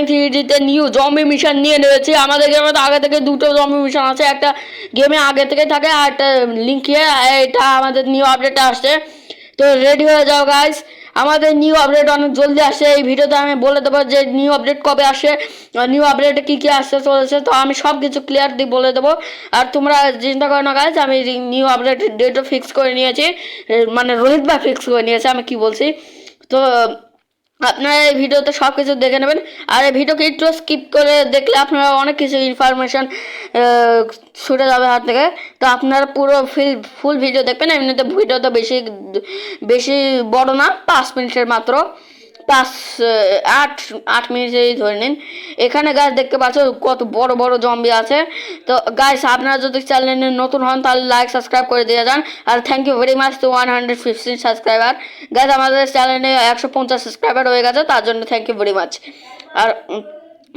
Rank 3তে new zombie mission নিয়ে নিয়েছি। আমাদের গেমে তো আগে থেকে দুটো জম্বি মিশন আছে, একটা গেমে আগে থেকে থাকে আর একটা লিঙ্কে, এটা আমাদের নিউ আপডেটে আসছে। তো রেডি হয়ে যাও গাইস, আমাদের নিউ আপডেট অনেক জলদি আসে। এই ভিডিওতে আমি বলে দেবো যে নিউ আপডেট কবে আসে, নিউ আপডেটে কী কী আসতে চলেছে। তো আমি সব কিছু ক্লিয়ারলি বলে দেবো। আর তোমরা চিন্তা করো না গাইস, আমি নিউ আপডেটের ডেটও ফিক্স করে নিয়েছি, মানে রোহিত ভাই ফিক্স করে নিয়েছে, আমি কি বলছি। তো আপনারা এই ভিডিওতে সব কিছু দেখে নেবেন। আর এই ভিডিওকে একটু স্কিপ করে দেখলে আপনারা অনেক কিছু ইনফরমেশান ছুটে যাবে হাত থেকে। তো আপনারা পুরো ফুল ভিডিও দেখবেন। এমনিতে ভিডিওটা বেশি বেশি বড় না, 5 মিনিটের মাত্র, 8 মিনিটেই ধরে নিন। এখানে গাছ দেখতে পাচ্ছ কত বড় বড় জম্বি আছে। তো গাইস, আপনারা যদি চ্যানেলে নতুন হন তাহলে লাইক সাবস্ক্রাইব করে দিয়ে যান। আর thank you very much to 115 subscriber. Guys, আমাদের চ্যানেলে 150 সাবস্ক্রাইবার হয়ে গেছে, তার জন্য থ্যাংক ইউ ভেরি মাচ। আর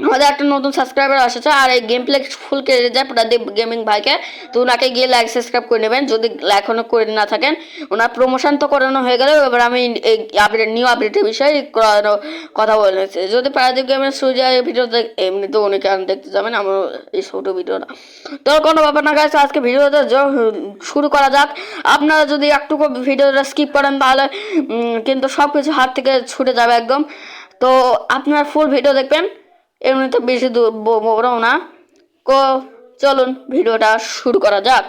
আমাদের একটা নতুন সাবস্ক্রাইবার এসেছে, আর এই গেম প্লে ফুল কেটে যায় প্রদীপ গেমিং ভাইকে। তো ওনাকে গিয়ে লাইক সাবস্ক্রাইব করে নেবেন যদি এখনও করে না থাকেন। ওনার প্রমোশন তো করানো হয়ে গেল, এবার আমি এই আপডেট নিউ আপডেটের বিষয়ে কথা বলেছি। যদি প্রদীপ গেমের সুযোগ ভিডিও এমনি তো অনেকে দেখতে যাবেন আমার এই ছোটো ভিডিওটা, তো কোনো ব্যাপার না গাইস। আজকে ভিডিওটা শুরু করা যাক। আপনারা যদি একটুকু ভিডিওটা স্কিপ করেন তাহলে কিন্তু সব কিছু হাত থেকে ছুটে যাবে একদম। তো আপনারা ফুল ভিডিও দেখবেন, এমনিতে বেশি বড়ও না। চলুন ভিডিওটা শুরু করা যাক।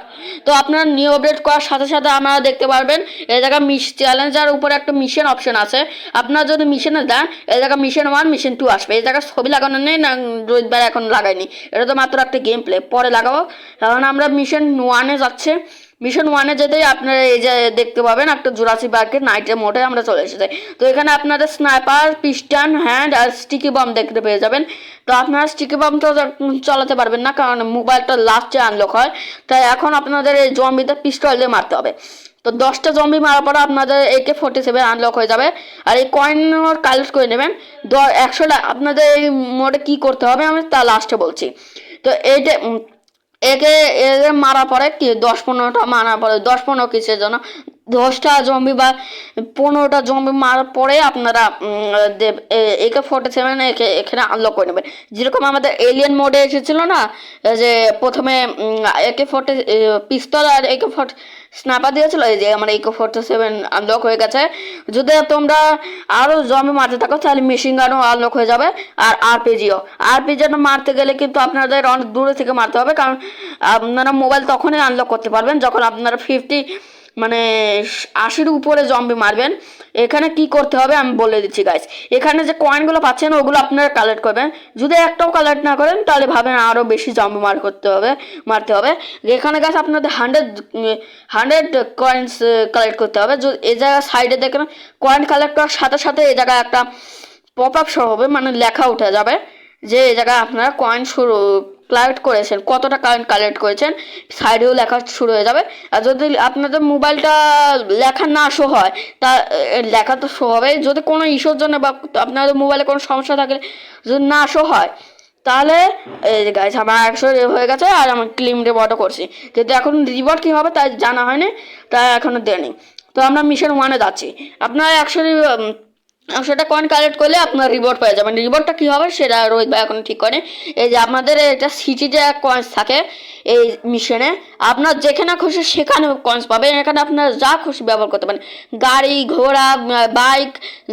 তো আপনারা নিউ আপডেট করার সাথে সাথে আপনারা দেখতে পারবেন এই জায়গায় চ্যালেঞ্জার উপরে একটা মিশন অপশন আছে। আপনারা যদি মিশনে দেন এই জায়গায় মিশন 1 মিশন 2 আসবে। এই জায়গায় ছবি লাগানো নেই না, রোহিতবার এখন লাগাইনি, এটা তো মাত্র একটা গেম প্লে, পরে লাগাবো। কারণ আমরা মিশন 1-এ যাচ্ছে। মিশন 1-এ যেতেই আপনারা এই যে দেখতে পাবেন একটা জুরাসিক পার্কের নাইটের মোডে আমরা চলে এসেছি। তো এখানে আপনাদের স্নাইপার, পিস্টন, হ্যান্ড আর স্টিকি বম দেখতে পেয়ে যাবেন। তো আপনারা স্টিকি বম তো চালাতে পারবেন না, কারণ মোবাইলটা লাস্টে আনলক হয়। তাই এখন আপনাদের এই জম্বিতে পিস্তল দিয়ে মারতে হবে। তো 10টা জম্বি মারার পরে আপনাদের AK-47 আনলক হয়ে যাবে। আর এই কয়েন কালেক্ট করে নেবেন 100টা। আপনাদের এই মোডে কী করতে হবে আমি তা লাস্টে বলছি। তো এইটা এদের মারার পরে কি 10-15টা মারার পরে 10-15 কিসের জন্য 10টা জম্বি বা 15টা জম্বি মারার পরে আপনারা AK-47 এখানে আনলক করে নেবেন। যেরকম আমাদের এলিয়েন মোডে এসেছিলো না, যে প্রথমে AK-40 পিস্তল আর AK-40 স্নাইপার দিয়েছিল, এই যে আমার AK-47 আনলক হয়ে গেছে। যদি তোমরা আরও জম্বি মারতে থাকো তাহলে মেশিন গানও আনলক হয়ে যাবে। আর আরপিজিও মারতে গেলে কিন্তু আপনাদের অনেক দূরে থেকে মারতে হবে, কারণ আপনারা মোবাইল তখনই আনলক করতে পারবেন যখন আপনারা 80-এর উপরে জম্বি মারবেন। এখানে কি করতে হবে আমি বলে দিচ্ছি গাইস। এখানে যে কয়েনগুলো পাচ্ছেন ওগুলো আপনারা কালেক্ট করবেন। যদি একটাও কালেক্ট না করেন তাহলে ভাবেন আরও বেশি জম্বি মারতে হবে। এখানে গাছ আপনাদের 100 কয়েন্স কালেক্ট করতে হবে। এই জায়গায় সাইডে দেখেন কয়েন কালেক্ট করার সাথে সাথে এই জায়গায় একটা পপ আপ শো হবে, মানে লেখা উঠে যাবে যে এই জায়গায় আপনারা কয়েন কালেক্ট করেছেন, কতটা কয়েন কালেক্ট করেছেন, সাইডেও লেখা শুরু হয়ে যাবে। আর যদি আপনাদের মোবাইলটা লেখা না শো হয় তা লেখা তো শো হবে, যদি কোনো ইস্যুর জন্য বা আপনাদের মোবাইলে কোনো সমস্যা থাকে যদি না শো হয় তাহলে এই যে গাইস আমার 100 হয়ে গেছে আর আমি ক্লেম রিওয়ার্ডও করছি, কিন্তু এখন রিওয়ার্ড কী হবে তাই জানা হয়নি, তাই এখনও দেয়নি। তো আমরা মিশন 1-এ যাচ্ছি। আপনারা 100টা কয়েন কালেক্ট করলে আপনার রিওয়ার্ড পেয়ে যাবেন। রিওয়ার্ডটা কী হবে সেটা রোহিত ভাই এখন ঠিক করে। এই যে আপনাদের একটা সিটিতে কয়েন্স থাকে এই মিশনে, আপনার যেখানে খুশি সেখানে কয়েন্স পাবেন। এখানে আপনার যা খুশি ব্যবহার করতে পারেন, গাড়ি ঘোড়া বাইক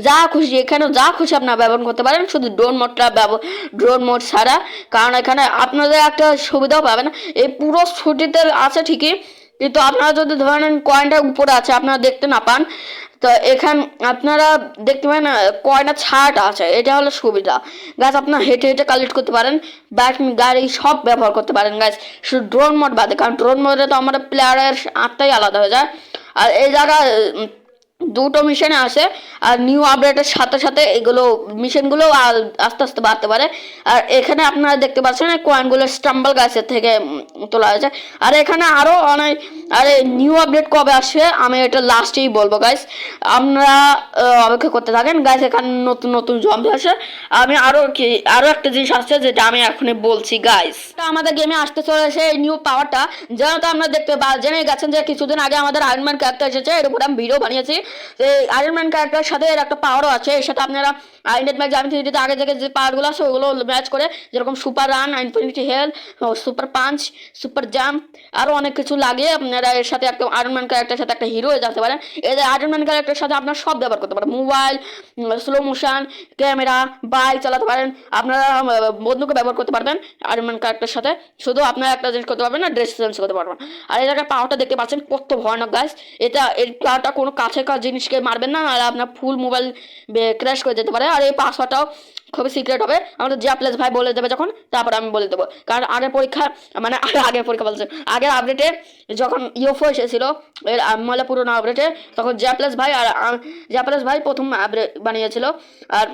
যা খুশি, এখানে যা খুশি আপনারা ব্যবহার করতে পারেন, শুধু ড্রোন মোড ছাড়া। কারণ এখানে আপনাদের একটা সুবিধাও পাবেন, এই পুরো ছুটিতে আছে ঠিকই, কিন্তু আপনারা যদি ধরেন কয়েনটা উপরে আছে আপনারা দেখতে না পান, তো এখান আপনারা দেখতে পারেন কয়টা ছাড়টা আছে, এটা হলো সুবিধা। গাছ আপনার হেঁটে হেঁটে কালেক্ট করতে পারেন, বাইক গাড়ি সব ব্যবহার করতে পারেন গাছ, শুধু ড্রোন মোড বাদে। কারণ ড্রোন মোডে তো আমাদের প্লেয়ারের আত্মাই আলাদা হয়ে যায়। আর এই জায়গায় দুটো মিশনে আসে, আর নিউ আপডেটের সাথে সাথে এগুলো মিশনগুলো আস্তে আস্তে বাড়তে পারে। আর এখানে আপনারা দেখতে পাচ্ছেন এই কয়েনগুলো স্টাম্বল গাছের থেকে তোলা হয়েছে। আর এখানে আরও অনেক, আরে নিউ আপডেট কবে আসবে আমি এটা লাস্টেই বলবো গাইস, আপনারা অপেক্ষা করতে থাকেন গাইস। এখানে নতুন নতুন জম্বি আসে। আমি আরও একটা জিনিস আসছে যেটা আমি এখনই বলছি গাইস। আমাদের গেমে আসতে চলেছে এই নিউ পাওয়ারটা, যেন তো আমরা জেনে গেছেন যে কিছুদিন আগে আমাদের আয়রন ম্যান ক্যারেক্টার এসেছে, এর উপর আমি ভিডিও বানিয়েছি। এই আয়রন ম্যান ক্যারেক্টারের সাথে এর একটা পাওয়ারও আছে। এর সাথে আপনারা ইন্ডিয়ান ম্যাক জামিন থ্রিডিতে আগে থেকে যে পাওয়ারগুলো আছে ওগুলো ম্যাচ করে, যেরকম সুপার রান, ইনফিনিটি হেল, সুপার পাঞ্চ, সুপার জাম্প, আরও অনেক কিছু লাগিয়ে আপনারা এর সাথে একটা আয়রন ম্যান ক্যারেক্টারের সাথে একটা হিরো হয়ে যেতে পারেন। এই যে আয়রন ম্যান ক্যারেক্টারের সাথে আপনার সব ব্যবহার করতে পারেন, mobile, slow motion, camera, bike চালাতে পারেন। আপনারা বন্ধুকে ব্যবহার করতে পারবেন আয়রন ম্যান ক্যারেক্টারের সাথে। শুধু আপনারা একটা জিনিস করতে পারবেন না, ড্রেস চেঞ্জ করতে পারবেন। আর এই জায়গায় পাওয়ারটা দেখতে পাচ্ছেন কত ভয়ানক গাইস। এর পাওয়ারটা কোনো কাছেকার জিনিসকে মারবেন না, আর আপনার ফুল মোবাইল ক্র্যাশ করে যেতে পারে। আর এই পাসওয়ার্ডটাও খুবই সিক্রেট হবে, আমাদের জিয়া প্লেস ভাই বলে দেবে যখন, তারপর আমি বলে দেবো। কারণ আগের পরীক্ষা মানে আগের পরীক্ষা বলছে, আগের আপডেটে যখন ইউএফও এসেছিল এর মানে পুরোনো আপডেটে, তখন জিয়া প্লেস ভাই আর জিয়া প্লেস ভাই প্রথম আপডেট বানিয়েছিল, আর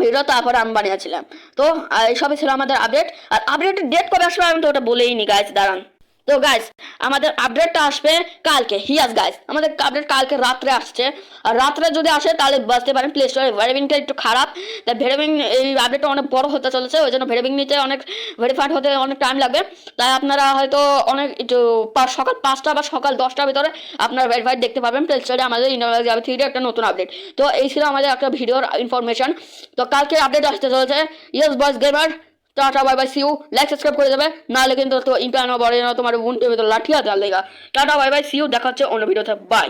ভিডিও তারপর আমি বানিয়েছিলাম। তো এইসবই ছিল আমাদের আপডেট। আর আপডেটের ডেট কবে আসবে আমি তো ওটা বলেই নি গাইস, দাঁড়ান। তো গাইস আমাদের আপডেটটা আসবে কালকে, হিয়াস গাইস আমাদের আপডেট কালকে রাত্রে আসছে। আর রাত্রে যদি আসে তাহলে বুঝতে পারেন প্লে স্টোরে ভেরিফিংটা একটু খারাপ, তাই ভেরিফিং এই আপডেটটা অনেক বড় হতে চলেছে, ওই জন্য ভেরিফিং নিতে অনেক ভেরিফাইড হতে অনেক টাইম লাগবে। তাই আপনারা হয়তো অনেক একটু সকাল 5টা বা সকাল 10টার ভিতরে আপনারা ভেরিফাইড দেখতে পাবেন প্লে স্টোরে আমাদের ইন্ডিয়ান জাভি থ্রিডি একটা নতুন আপডেট। তো এই ছিল আমাদের একটা ভিডিওর ইনফরমেশন। তো কালকে আপডেট আসতে চলেছে। Yes boys gamer, tata bye bye see you. Like subscribe করে দেবে, নাহলে কিন্তু তো ইম্পানো বড় না তোমার বুনতে ভিতর লাঠি হাতে লেগা। Tata bye bye see you, দেখা হচ্ছে অন্য ভিডিওতে, বাই।